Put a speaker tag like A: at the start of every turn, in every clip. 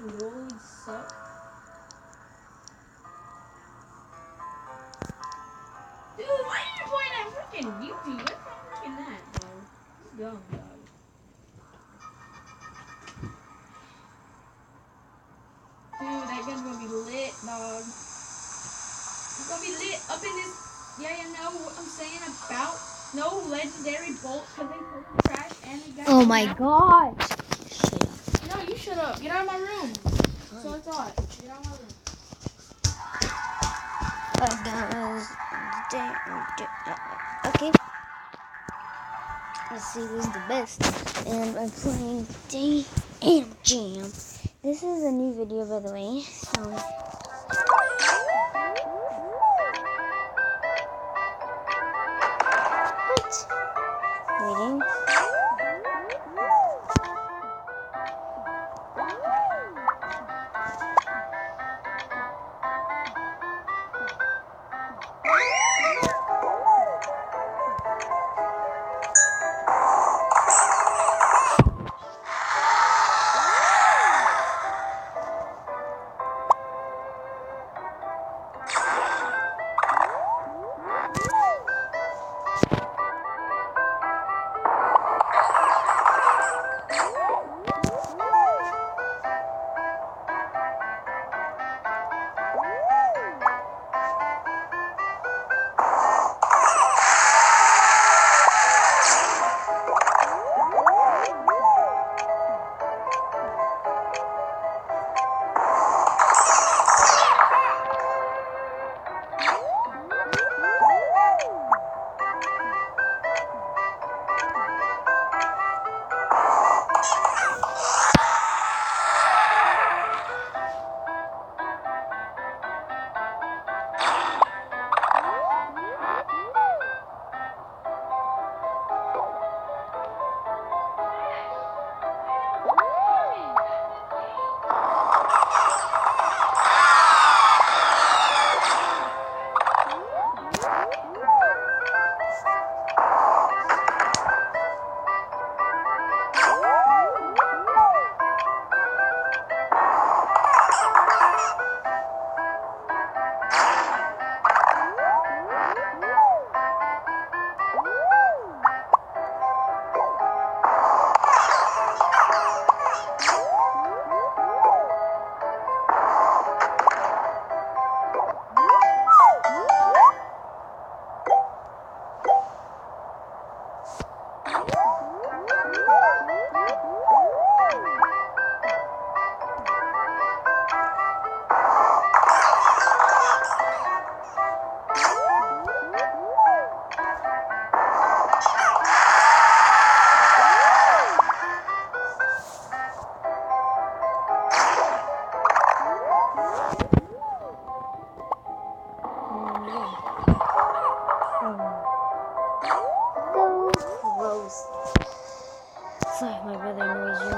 A: really suck. Dude, why are you playing that freaking YouTube? What's that freaking that, dog? It's dumb, dog. Dude, that gun's gonna be lit, dog. It's gonna be lit up in this. Yeah, you know what I'm saying about no legendary bolts because they fucking trash and they got.
B: Oh my god.
A: No, you shut up. Get out of my room. So I thought. Get out of my room.
B: Okay. Let's see who's the best. And I'm playing Damn Jam. This is a new video, by the way. So. What? Waiting. Sorry, my brother annoys you.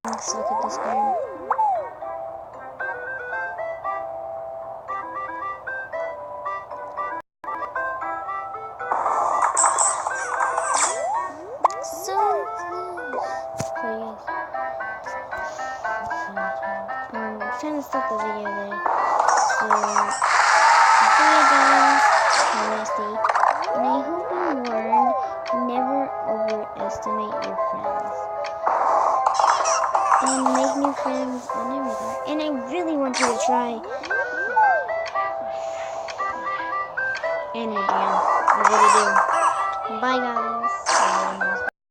B: Let's look at this game. So yes. I'm trying to stop the video there. So, bye guys. Have a nice day. And I hope you learn never overestimate your friends. And make new friends on everything. And I really want you to try Energy. I really do. Bye guys.